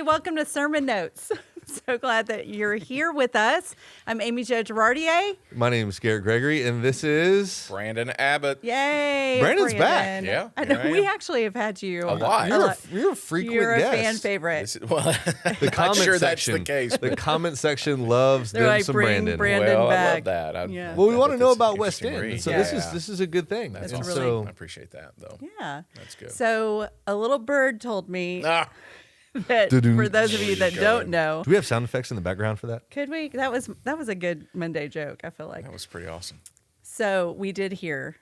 welcome to Sermon Notes. So glad that you're here with us. I'm Amy Jo Girardier. My name is Garrett Gregory, and this is Brandon Abbott. Yay, Brandon's Brandon. back. Yeah, I know here I we am. actually have had you A lot. You're a frequent You're a guest. fan favorite. The comment sure section. that's the case. The comment section loves They're them like, some bring Brandon. Brandon Well, I back. love that. Yeah. Well, we want to know that's about an West interesting End, read. so Yeah. this is a good thing. That's It's awesome. really- I appreciate that, though. Yeah. That's good. So a little bird told me Ah, that Doo-doo. for those of you that Go. don't know, Do we have sound effects in the background for that? could we? That was a good Monday joke, I feel like. that was pretty awesome. So we did hear,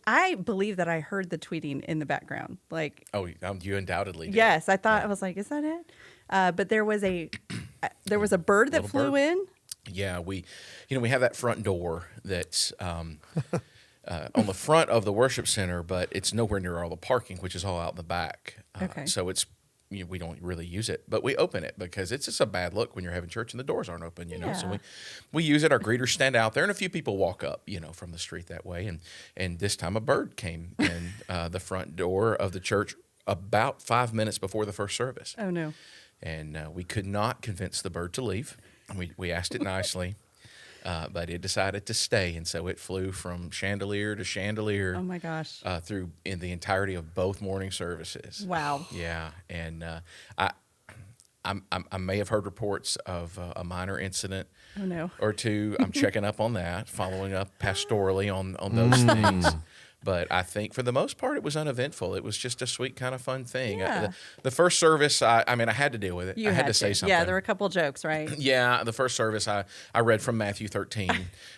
I believe that I heard the tweeting in the background. Like, Oh, you undoubtedly did. yes, I thought Yeah. I was like, is that it? But there was a bird that Little flew bird. in. Yeah, we have that front door that's on the front of the worship center, but it's nowhere near all the parking, which is all out in the back. Okay. So it's we don't really use it, but we open it because it's just a bad look when you're having church and the doors aren't open, So Yeah. we use it. Our greeters stand out there, and a few people walk up, from the street that way. And this time a bird came in the front door of the church about 5 minutes before the first service. Oh no. And we could not convince the bird to leave. We asked it nicely, but it decided to stay, and so it flew from chandelier to chandelier Oh my gosh. through in the entirety of both morning services. Wow. Yeah, and I may have heard reports of a minor incident Oh no. or two. I'm checking up on that, following up pastorally on those things. But I think for the most part, it was uneventful. It was just a sweet, kind of fun thing. Yeah. The first service, I had to deal with it. You I had to say something. Yeah, there were a couple jokes, right? Yeah, the first service I read from Matthew 13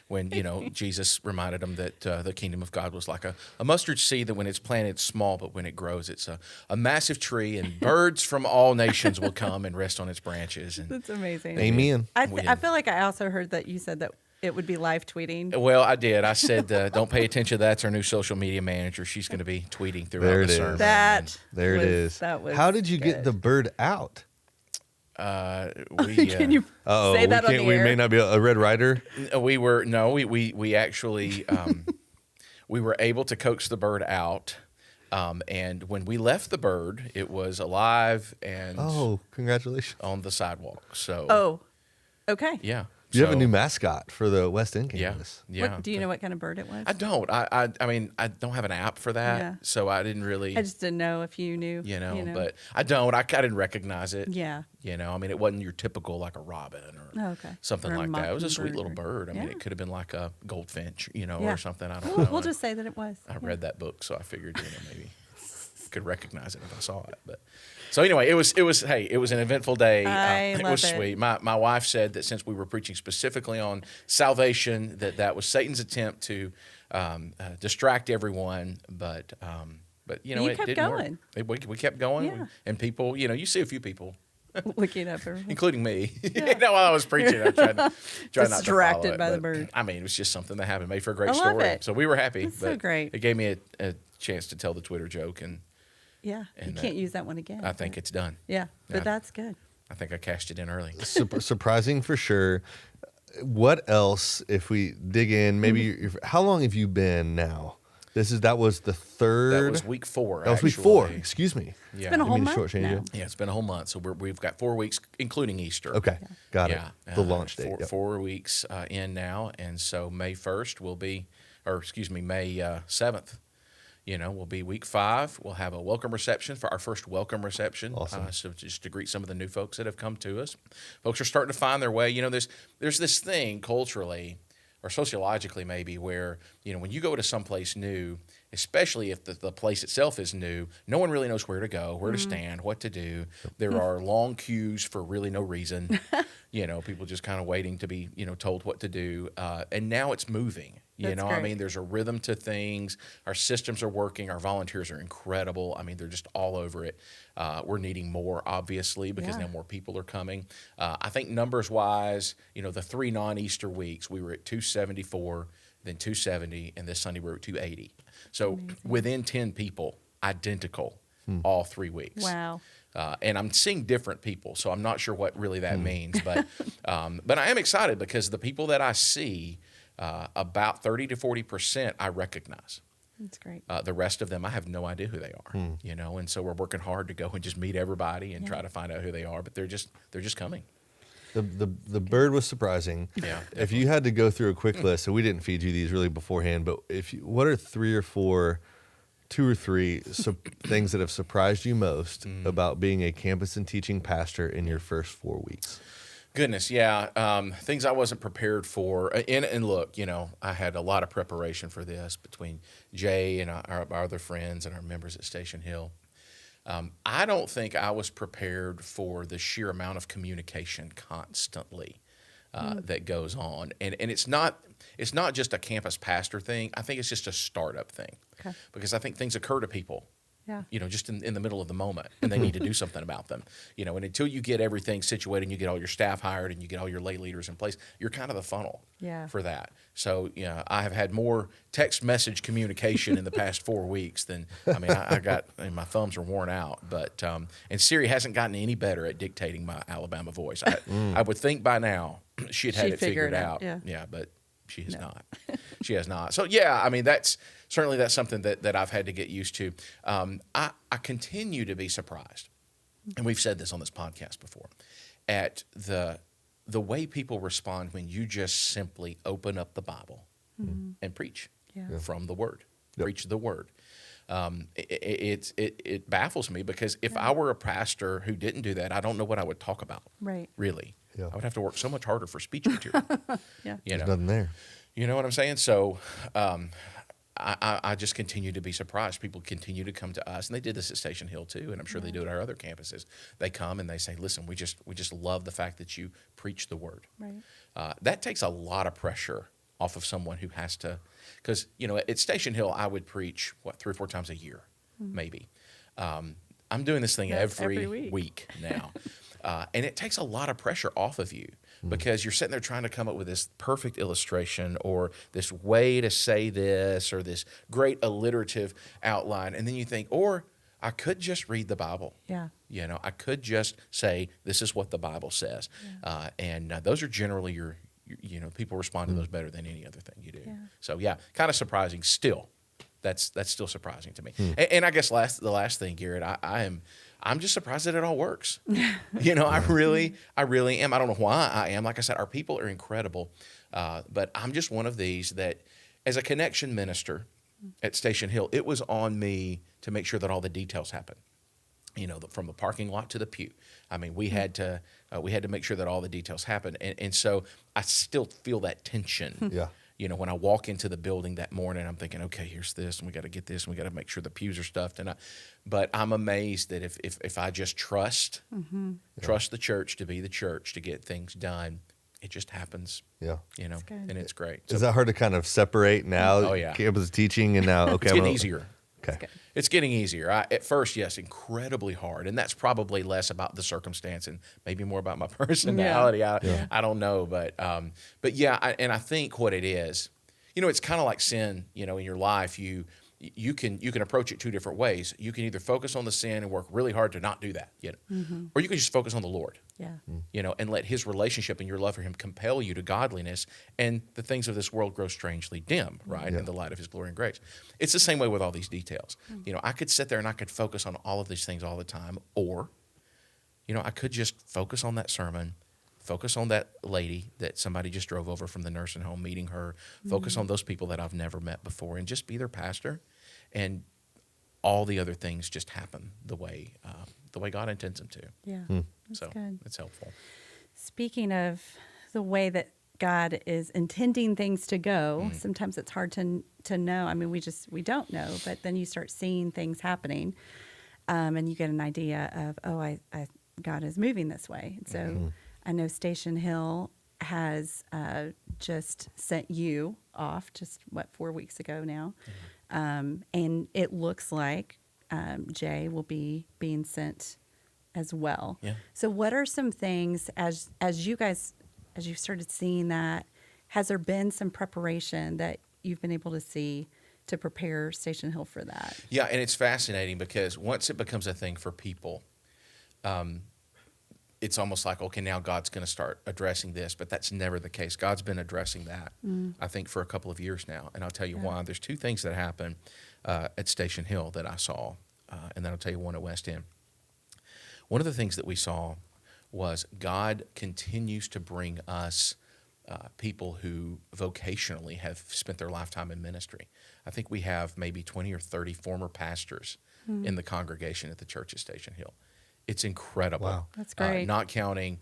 when, Jesus reminded them that the kingdom of God was like a mustard seed that when it's planted, it's small, but when it grows, it's a massive tree, and birds from all nations will come and rest on its branches. And That's amazing. Amen. I feel like I also heard that you said that it would be live tweeting. Well, I did. I said, don't pay attention. That's our new social media manager. She's going to be tweeting throughout There the it is. sermon. There it is. That was How did you good. get the bird out? Can you Oh, say that on the we air? may not be a Red Rider. We actually we were able to coax the bird out. And when we left the bird, it was alive and Oh, congratulations! on the sidewalk. So Oh, okay. yeah. You have a So, new mascot for the West End Yeah. campus. Yeah. Do you know what kind of bird it was? I don't. I don't have an app for that, Yeah. so I didn't really. I just didn't know if you knew. But I don't. I didn't recognize it. Yeah. It wasn't your typical like a robin or Oh, okay. something Or a like that. It was a sweet mockingbird little bird. Yeah. It could have been like a goldfinch, Yeah. or something. I don't know. We'll just say that it was. I read that book, so I figured maybe could recognize it if I saw it. But so anyway, it was an eventful day. I It love was it. sweet. My wife said that since we were preaching specifically on salvation, that was Satan's attempt to distract everyone. But You it kept didn't going. work. We kept going, Yeah. and people, you see a few people, Looking up everything. including me. While I was preaching, I tried not to Distracted follow it, by the but, bird. it was just something that happened. Made for a great I love story. it. So we were happy. That's so but great. It gave me a chance to tell the Twitter joke, and Yeah. You And can't use that one again. I think it's done. Yeah, but Yeah. that's good. I think I cashed it in early. Surprising for sure. What else, if we dig in, maybe Mm-hmm. how long have you been now? That was the third. That was week 4. That was week 4. Excuse me. Yeah. Been a Didn't whole mean to month shortchange now. you. Yeah, it's been a whole month, so we've got 4 weeks, including Easter. Okay, got it. Yeah, The launch date. Yep. 4 weeks in now, and so May 1st will be, May 7th. Will be week 5. We'll have a welcome reception for our first welcome reception. Awesome. So just to greet some of the new folks that have come to us. Folks are starting to find their way. There's this thing culturally or sociologically maybe where, when you go to someplace new, especially if the place itself is new, no one really knows where to go, where to stand, what to do. There are long queues for really no reason. People just kind of waiting to be, told what to do. And now it's moving. That's great. There's a rhythm to things. Our systems are working. Our volunteers are incredible. They're just all over it. We're needing more, obviously, because Yeah. now more people are coming. I think numbers-wise, the 3 non-Easter weeks, we were at 274, then 270, and this Sunday we're at 280. So within 10 people, identical, all 3 weeks. Wow. And I'm seeing different people, so I'm not sure what really that means. But I am excited because the people that I see, about 30 to 40% I recognize. That's great. The rest of them, I have no idea who they are, and so we're working hard to go and just meet everybody and try to find out who they are. But they're just coming. The bird was surprising. Yeah, If you had to go through a quick list, so we didn't feed you these really beforehand, but what are 3 or 4, 2 or 3 things that have surprised you most about being a campus and teaching pastor in your first 4 weeks? Goodness, yeah. Things I wasn't prepared for. And look, I had a lot of preparation for this between Jay and our other friends and our members at Station Hill. I don't think I was prepared for the sheer amount of communication constantly that goes on. And it's not just a campus pastor thing. I think it's just a startup thing. Okay. Because I think things occur to people. Yeah. Just in the middle of the moment, and they need to do something about them. And until you get everything situated and you get all your staff hired and you get all your lay leaders in place, you're kind of the funnel for that. So, I have had more text message communication in the past 4 weeks than, I got, and my thumbs are worn out, but, and Siri hasn't gotten any better at dictating my Alabama voice. I would think by now she'd had it figured out. Yeah, but she has not. She has not. So, that's something that I've had to get used to. I continue to be surprised, and we've said this on this podcast before, at the way people respond when you just simply open up the Bible and preach from the Word. Yep. Preach the Word. It baffles me because if I were a pastor who didn't do that, I don't know what I would talk about. Right. Really. Yeah. I would have to work so much harder for speech material. There's nothing there. You know what I'm saying? So I just continue to be surprised. People continue to come to us, and they did this at Station Hill too, and I'm sure they do at our other campuses. They come and they say, "Listen, we just love the fact that you preach the Word." Right. That takes a lot of pressure off of someone who has to, because at Station Hill I would preach 3 or 4 times a year, maybe. I'm doing this thing every week now. And it takes a lot of pressure off of you because you're sitting there trying to come up with this perfect illustration or this way to say this or this great alliterative outline. And then you think, or I could just read the Bible. Yeah. I could just say, this is what the Bible says. And those are generally your people respond to those better than any other thing you do. Yeah. So, kind of surprising still. That's still surprising to me. And I guess the last thing, Garrett, I'm just surprised that it all works. I really am. I don't know why I am. Like I said, our people are incredible. But I'm just one of these that as a connection minister at Station Hill, it was on me to make sure that all the details happen. From the parking lot to the pew. We had to make sure that all the details happen. And so I still feel that tension. Yeah. When I walk into the building that morning, I'm thinking, okay, here's this, and we got to get this, and we got to make sure the pews are stuffed. But I'm amazed that if I just trust the church to be the church to get things done, it just happens. Yeah. And it's great. Is that hard to kind of separate now? Oh, yeah. Campus teaching and now, okay. It's getting easier. Okay. It's getting easier. At first, yes, incredibly hard. And that's probably less about the circumstance and maybe more about my personality. Yeah. I don't know. But I think what it is, it's kind of like sin, in your life. You can approach it 2 different ways. You can either focus on the sin and work really hard to not do that, or you can just focus on the Lord. Yeah. And let His relationship and your love for Him compel you to godliness, and the things of this world grow strangely dim, right, in the light of His glory and grace. It's the same way with all these details. I could sit there and I could focus on all of these things all the time, or, I could just focus on that sermon, focus on that lady that somebody just drove over from the nursing home, meeting her, focus on those people that I've never met before, and just be their pastor, and all the other things just happen the way God intends them to. Yeah. So good. it's helpful. Speaking of the way that God is intending things to go, sometimes it's hard to know. We don't know, but then you start seeing things happening, and you get an idea of, God is moving this way. And so I know Station Hill has just sent you off 4 weeks ago now. And it looks like Jay will be being sent as well. Yeah. So what are some things as you started seeing that, has there been some preparation that you've been able to see to prepare Station Hill for that? Yeah, and it's fascinating because once it becomes a thing for people, it's almost like, okay, now God's going to start addressing this, but that's never the case. God's been addressing that, I think, for a couple of years now, and I'll tell you why. There's 2 things that happen. at Station Hill that I saw, and then I'll tell you one at West End. One of the things that we saw was God continues to bring us people who vocationally have spent their lifetime in ministry. I think we have maybe 20 or 30 former pastors in the congregation at the church at Station Hill. It's incredible. Wow. That's great. Not counting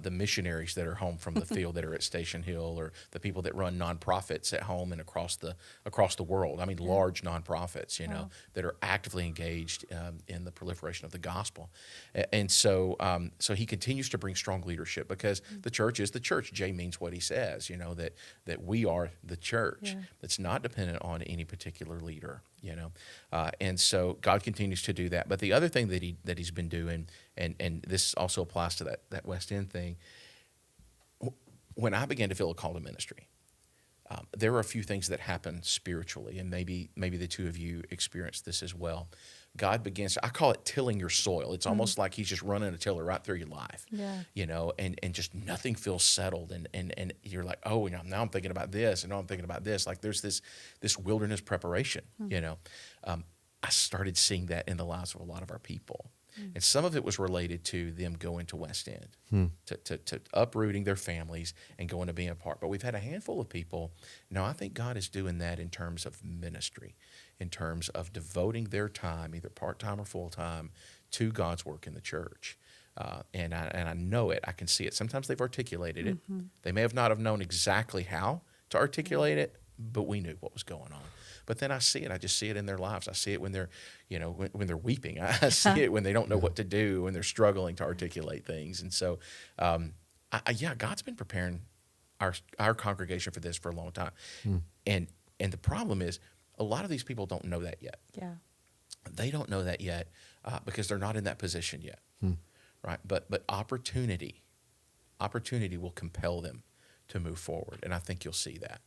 the missionaries that are home from the field that are at Station Hill, or the people that run nonprofits at home and across the world. I mean, large nonprofits, that are actively engaged in the proliferation of the gospel. And so he continues to bring strong leadership, because the church is the church. Jay means what he says, that we are the church. That's not dependent on any particular leader. And so God continues to do that. But the other thing that he's been doing, and this also applies to that West End thing, when I began to feel a call to ministry, there were a few things that happened spiritually, and maybe the two of you experienced this as well. God begins, I call it tilling your soil. It's almost like he's just running a tiller right through your life, and just nothing feels settled. And you're like, oh, now I'm thinking about this, and now I'm thinking about this. Like there's this wilderness preparation, I started seeing that in the lives of a lot of our people. And some of it was related to them going to West End, to uprooting their families and going to being a part. But we've had a handful of people. Now, I think God is doing that in terms of ministry, in terms of devoting their time, either part-time or full-time, to God's work in the church. And I know it. I can see it. Sometimes they've articulated it. They may have not have known exactly how to articulate it, but we knew what was going on. But then I see it. I just see it in their lives. I see it when they're, when they're weeping. I see it when they don't know what to do, when they're struggling to articulate things. And so, God's been preparing our congregation for this for a long time. And the problem is, a lot of these people don't know that yet. Yeah. They don't know that yet because they're not in that position yet, right? But opportunity will compel them to move forward, and I think you'll see that.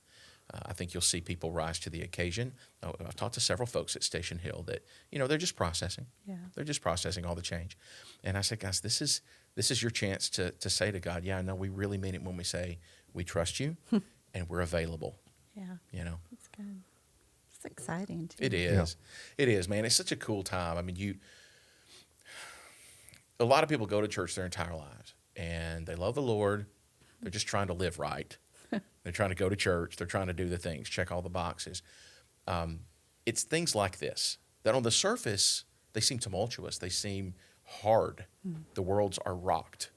I think you'll see people rise to the occasion. I've talked to several folks at Station Hill that, they're just processing. Yeah. They're just processing all the change. And I said, guys, this is your chance to say to God, yeah, no, we really mean it when we say we trust you and we're available. Yeah. That's good. It's exciting, too. It is. Yeah. It is, man. It's such a cool time. I mean, a lot of people go to church their entire lives, and they love the Lord. They're just trying to live right. They're trying to go to church. They're trying to do the things, check all the boxes. It's things like this that on the surface, they seem tumultuous. They seem hard. The worlds are rocked.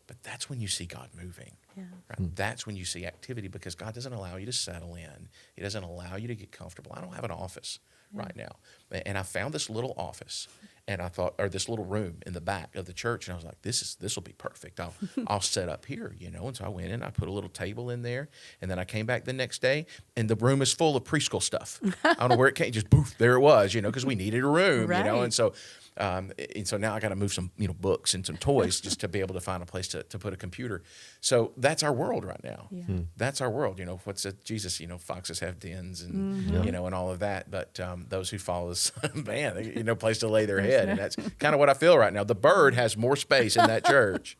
But that's when you see God moving. Yeah. Right? That's when you see activity, because God doesn't allow you to settle in. He doesn't allow you to get comfortable. I don't have an office right now. And I found this little office, and I thought, or this little room in the back of the church, and I was like, this will be perfect. I'll set up here, And so I went in, I put a little table in there, and then I came back the next day, and the room is full of preschool stuff. I don't know where it came, just poof, there it was, because we needed a room, and so now I got to move some, books and some toys just to be able to find a place to put a computer. So that's our world right now. Yeah. That's our world. What's it? Jesus, foxes have dens and, and all of that. But those who follow the Son of Man, place to lay their head. And that's kind of what I feel right now. The bird has more space in that church.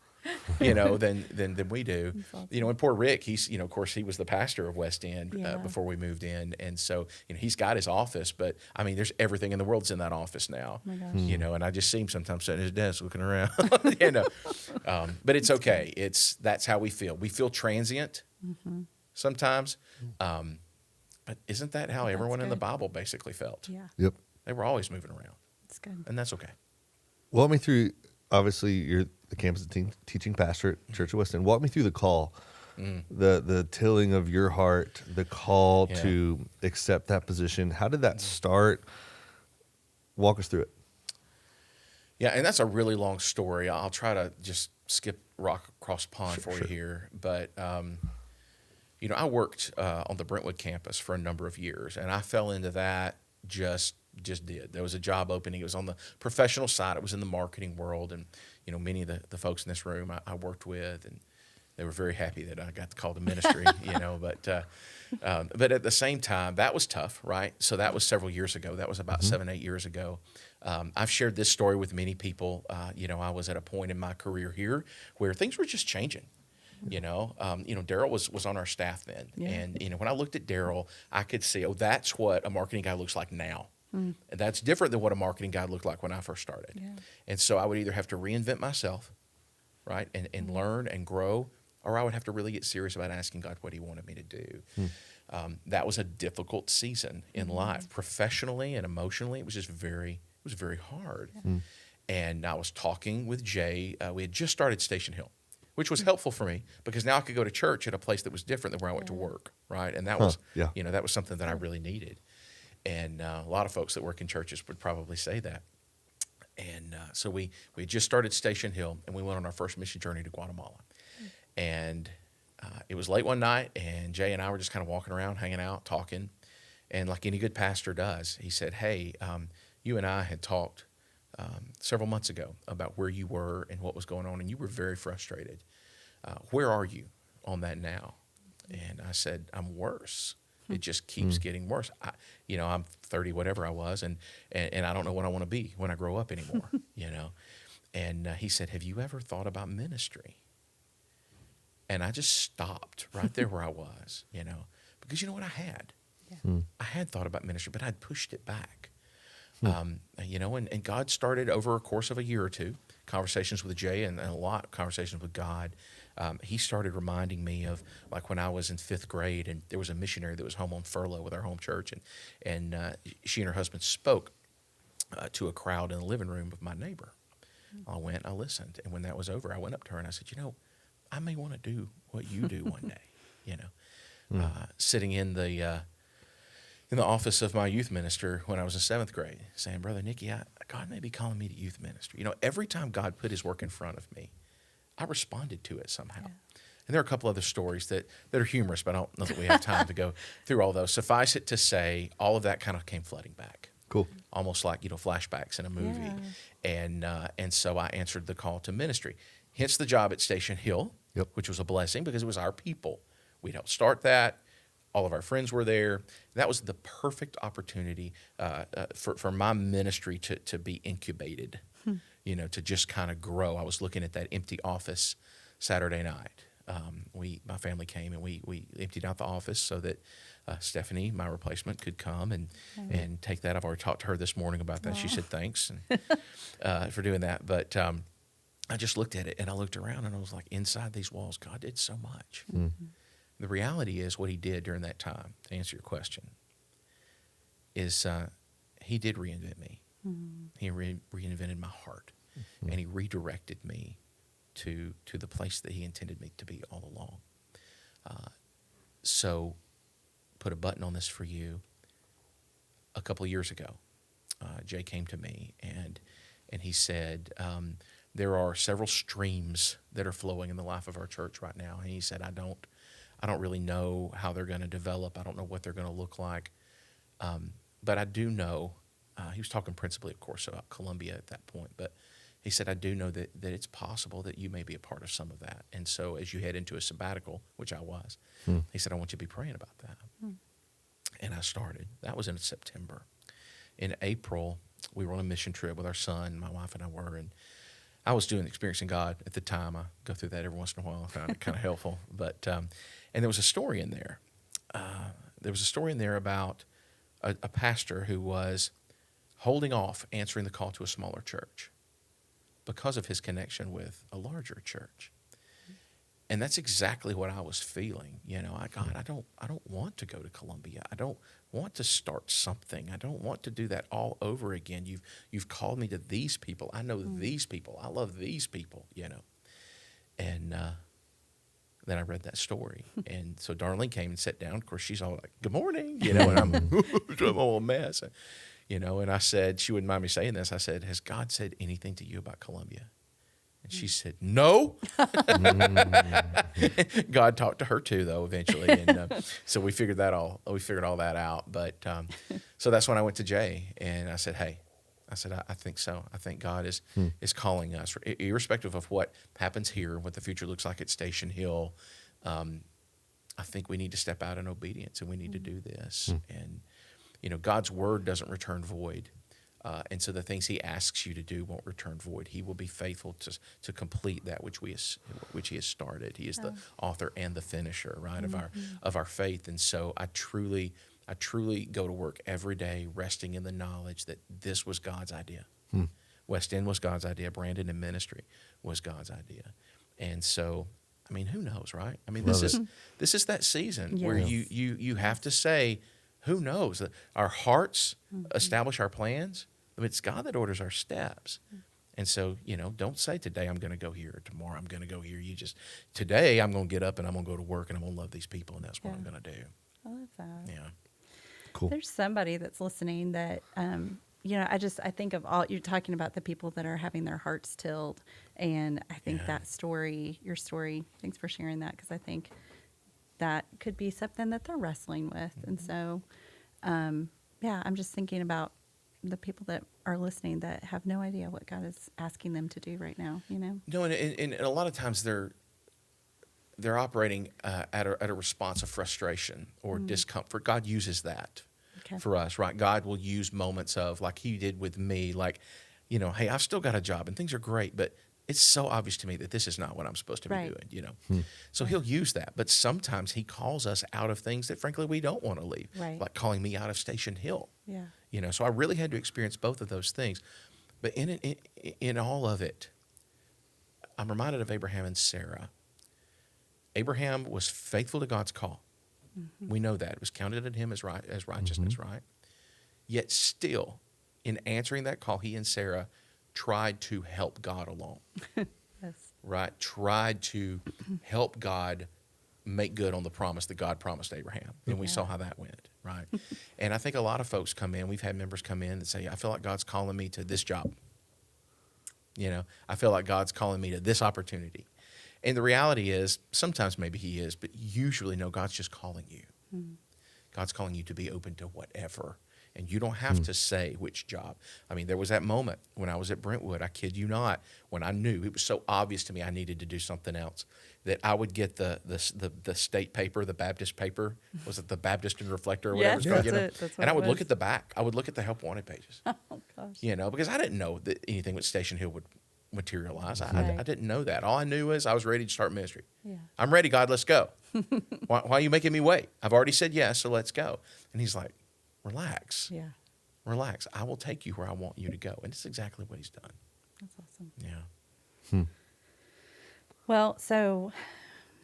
Than we do. And poor Rick, he's, of course, he was the pastor of West End before we moved in. And so, he's got his office, but I mean, there's everything in the world's in that office now, and I just see him sometimes sitting at his desk looking around, but it's okay. That's how we feel. We feel transient sometimes. But isn't that how everyone in the Bible basically felt? Yeah. Yep. They were always moving around. That's good. And that's okay. Walk me through, obviously, you're the campus teaching pastor at Church of West End. Walk me through the call, the tilling of your heart, the call to accept that position. How did that start? Walk us through it. Yeah, and that's a really long story. I'll try to just skip rock across the pond for you here. But, I worked on the Brentwood campus for a number of years, and I fell into that just did. There was a job opening. It was on the professional side. It was in the marketing world. And, many of the folks in this room I worked with, and they were very happy that I got the call to ministry, but at the same time, that was tough, right? So that was several years ago. That was about 7-8 years ago. I've shared this story with many people. I was at a point in my career here where things were just changing. Daryl was on our staff then. Yeah. And, when I looked at Daryl, I could see, that's what a marketing guy looks like now. And that's different than what a marketing guide looked like when I first started. Yeah. And so I would either have to reinvent myself, right, and learn and grow, or I would have to really get serious about asking God what he wanted me to do. That was a difficult season in life, professionally and emotionally. It was just very hard. And I was talking with Jay. We had just started Station Hill, which was helpful for me because now I could go to church at a place that was different than where I went to work, right? And that was, that was something that I really needed. And a lot of folks that work in churches would probably say that. And so we had just started Station Hill, and we went on our first mission journey to Guatemala. And it was late one night, and Jay and I were just kind of walking around, hanging out, talking. And like any good pastor does, he said, hey, you and I had talked several months ago about where you were and what was going on, and you were very frustrated. Where are you on that now? And I said, I'm worse. It just keeps getting worse. I'm 30, whatever I was, and I don't know what I want to be when I grow up anymore, And he said, have you ever thought about ministry? And I just stopped right there where I was, because you know what I had? I had thought about ministry, but I'd pushed it back. And God started over a course of a year or two, conversations with Jay and a lot of conversations with God. He started reminding me of like when I was in 5th grade and there was a missionary that was home on furlough with our home church. And she and her husband spoke to a crowd in the living room of my neighbor. I went, I listened. And when that was over, I went up to her and I said, I may want to do what you do one day, sitting in the office of my youth minister when I was in 7th grade, saying, Brother Nicky, God may be calling me to youth ministry. Every time God put his work in front of me, I responded to it somehow. Yeah. And there are a couple other stories that are humorous, but I don't know that we have time to go through all those. Suffice it to say, all of that kind of came flooding back. Cool. Almost like, flashbacks in a movie. Yeah. And so I answered the call to ministry. Hence the job at Station Hill, which was a blessing because it was our people. We'd helped start that. All of our friends were there. That was the perfect opportunity for my ministry to be incubated, to just kind of grow. I was looking at that empty office Saturday night. My family came and we emptied out the office so that Stephanie, my replacement, could come and take that. I've already talked to her this morning about that. She said thanks for doing that. But I just looked at it and I looked around and I was like, inside these walls, God did so much. Mm-hmm. The reality is what he did during that time, to answer your question, is he did reinvent me. Mm-hmm. He reinvented my heart, and he redirected me to the place that he intended me to be all along. So put a button on this for you. A couple of years ago, Jay came to me, and he said, there are several streams that are flowing in the life of our church right now. And he said, I don't really know how they're going to develop. I don't know what they're going to look like. But I do know, he was talking principally, of course, about Columbia at that point. But he said, I do know that it's possible that you may be a part of some of that. And so as you head into a sabbatical, which I was, he said, I want you to be praying about that. And I started. That was in September. In April, we were on a mission trip with our son. My wife and I were. And I was doing Experiencing God at the time. I go through that every once in a while. I found it kind of helpful. But and there was a story in there. There was a story in there about a pastor who was holding off answering the call to a smaller church because of his connection with a larger church. And that's exactly what I was feeling. I don't want to go to Columbia. I don't want to start something. I don't want to do that all over again. You've called me to these people. I know these people. I love these people, And then I read that story. And so Darlene came and sat down. Of course, she's all like, good morning, and I'm a whole mess. And I said, she wouldn't mind me saying this. I said, has God said anything to you about Columbia? And she said, no. God talked to her too, though, eventually. And so we figured all that out. But so that's when I went to Jay and I said, hey, I think so. I think God is calling us, irrespective of what happens here, what the future looks like at Station Hill. I think we need to step out in obedience and we need to do this. And, God's word doesn't return void. And so the things he asks you to do won't return void. He will be faithful to complete that which he has started. He is the author and the finisher, right, of our faith. And so I truly I truly go to work every day resting in the knowledge that this was God's idea. West End was God's idea. Brandon in ministry was God's idea. And so, I mean, who knows, right? I mean, this is that season where you have to say, who knows? Our hearts establish our plans. I mean, it's God that orders our steps. And so, don't say today I'm going to go here, or tomorrow I'm going to go here. Today I'm going to get up and I'm going to go to work and I'm going to love these people, and that's what I'm going to do. I love that. Yeah. Cool. There's somebody that's listening that, I think of all, you're talking about the people that are having their hearts tilled. And I think that story, your story, thanks for sharing that, because I think that could be something that they're wrestling with. And so, I'm just thinking about the people that are listening that have no idea what God is asking them to do right now, No, and a lot of times they're operating at a response of frustration or discomfort. God uses that for us, right? God will use moments of, like he did with me, like, hey, I've still got a job and things are great, but it's so obvious to me that this is not what I'm supposed to be doing, So he'll use that. But sometimes he calls us out of things that, frankly, we don't want to leave, like calling me out of Station Hill. Yeah. So I really had to experience both of those things. But in all of it, I'm reminded of Abraham and Sarah. Abraham was faithful to God's call. We know that. It was counted at him as righteousness, right? Yet still, in answering that call, he and Sarah tried to help God along. Right? Tried to help God make good on the promise that God promised Abraham. And we saw how that went, right? And I think a lot of folks come in, we've had members come in and say, I feel like God's calling me to this job. I feel like God's calling me to this opportunity. And the reality is, sometimes maybe he is, but usually, no, God's just calling you. God's calling you to be open to whatever. And you don't have to say which job. I mean, there was that moment when I was at Brentwood, I kid you not, when I knew it was so obvious to me I needed to do something else, that I would get the state paper, the Baptist paper. Was it the Baptist and Reflector or whatever it's called? That's what and I would it look was. at the back. I would look at the help wanted pages. Oh, gosh. Because I didn't know that anything with Station Hill would materialize. Right. I didn't know that. All I knew is I was ready to start ministry. Yeah. I'm ready, God, let's go. Why are you making me wait? I've already said yes, so let's go. And he's like, relax. Yeah. Relax. I will take you where I want you to go. And it's exactly what he's done. That's awesome. Yeah. Well, so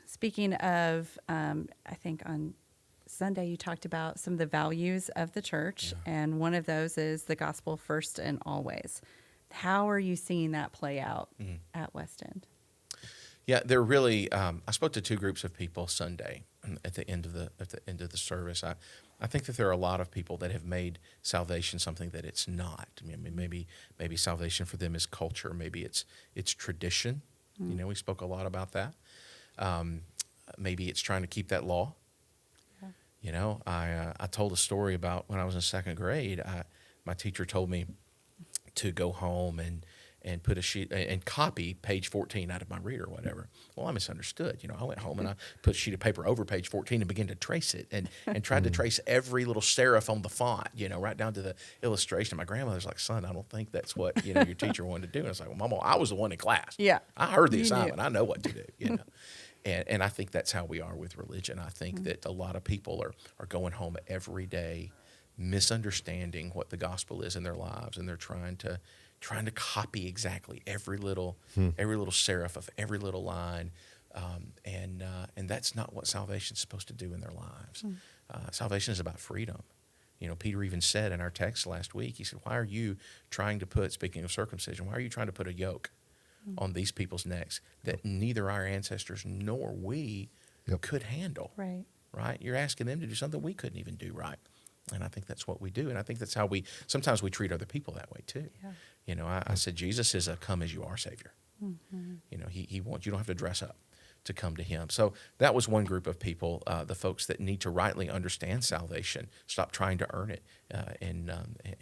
speaking of, I think on Sunday you talked about some of the values of the church, and one of those is the gospel first and always. How are you seeing that play out at West End? Yeah, they're really. I spoke to two groups of people Sunday at the end of the service. I think that there are a lot of people that have made salvation something that it's not. I mean, maybe salvation for them is culture. Maybe it's tradition. We spoke a lot about that. Maybe it's trying to keep that law. Yeah. I told a story about when I was in second grade. My teacher told me to go home and put a sheet and copy page 14 out of my reader or whatever. Well, I misunderstood. I went home and I put a sheet of paper over page 14 and began to trace it and tried to trace every little serif on the font, right down to the illustration. My grandmother's like, son, I don't think that's what, your teacher wanted to do. And I was like, well, Mama, I was the one in class. Yeah. I heard the You assignment. knew. I know what to do, And I think that's how we are with religion. I think that a lot of people are going home every day misunderstanding what the gospel is in their lives, and they're trying to copy exactly every little serif of every little line, and that's not what salvation's supposed to do in their lives. Salvation is about freedom. Peter even said in our text last week, he said, why are you trying to put, speaking of circumcision, why are you trying to put a yoke on these people's necks that neither our ancestors nor we could handle? Right? You're asking them to do something we couldn't even do right. And I think that's what we do. And I think that's how sometimes we treat other people that way too. Yeah. I said, Jesus is a come as you are Savior. He wants, you don't have to dress up to come to him. So that was one group of people, the folks that need to rightly understand salvation, stop trying to earn it, and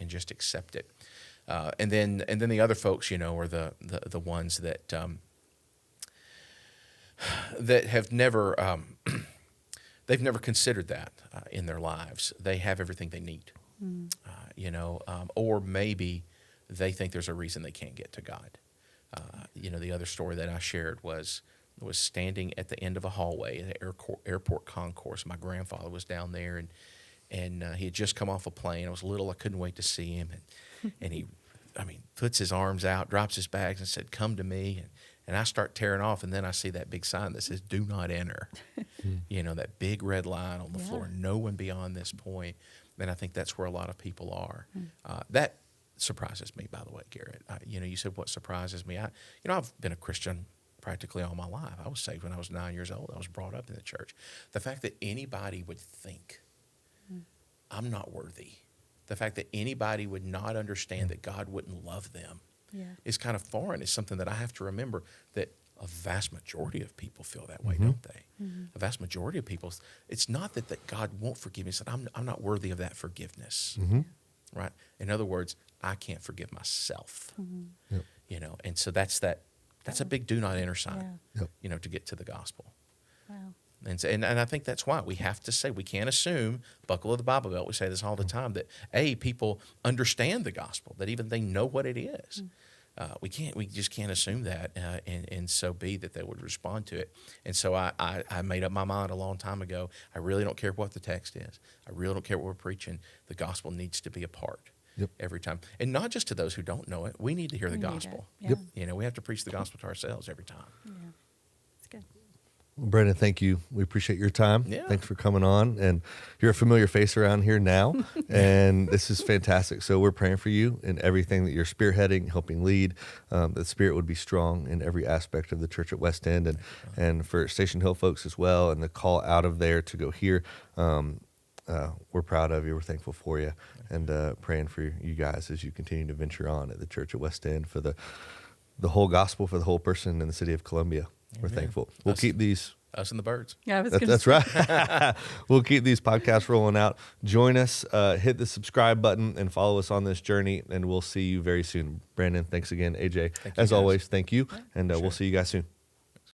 just accept it. And then the other folks, are the ones that have never, they've never considered that in their lives. They have everything they need, or maybe they think there's a reason they can't get to God. The other story that I shared was standing at the end of a hallway in the airport concourse. My grandfather was down there, and he had just come off a plane. I was little. I couldn't wait to see him, and he, puts his arms out, drops his bags, and said, "Come to me." And I start tearing off, and then I see that big sign that says, "Do not enter." That big red line on the floor, no one beyond this point. And I think that's where a lot of people are. That surprises me, by the way, Garrett. You said what surprises me. I've been a Christian practically all my life. I was saved when I was 9 years old. I was brought up in the church. The fact that anybody would think I'm not worthy, the fact that anybody would not understand that God wouldn't love them is kind of foreign. It's something that I have to remember, that a vast majority of people feel that way, don't they? A vast majority of people, it's not that God won't forgive me. It's that I'm not worthy of that forgiveness, right? In other words, I can't forgive myself, and so that's a big do not enter sign, to get to the gospel. Wow. And I think that's why we have to say, we can't assume, buckle of the Bible belt, we say this all the time, that people understand the gospel, that even they know what it is. We just can't assume that, and so be that they would respond to it. And so I made up my mind a long time ago. I really don't care what the text is. I really don't care what we're preaching. The gospel needs to be a part every time. And not just to those who don't know it. We need to hear the gospel. We have to preach the gospel to ourselves every time. Yeah, it's good. Well, Brendan, thank you. We appreciate your time. Yeah. Thanks for coming on. And you're a familiar face around here now, and this is fantastic. So we're praying for you in everything that you're spearheading, helping lead. That the Spirit would be strong in every aspect of the church at West End, and for Station Hill folks as well, and the call out of there to go here. We're proud of you. We're thankful for you, and praying for you guys as you continue to venture on at the church at West End for the whole gospel for the whole person in the city of Columbia. We're thankful. We'll keep these. Us and the birds. Yeah, That's right. We'll keep these podcasts rolling out. Join us, hit the subscribe button, and follow us on this journey, and we'll see you very soon. Brandon, thanks again. AJ, as always, thank you, and we'll see you guys soon.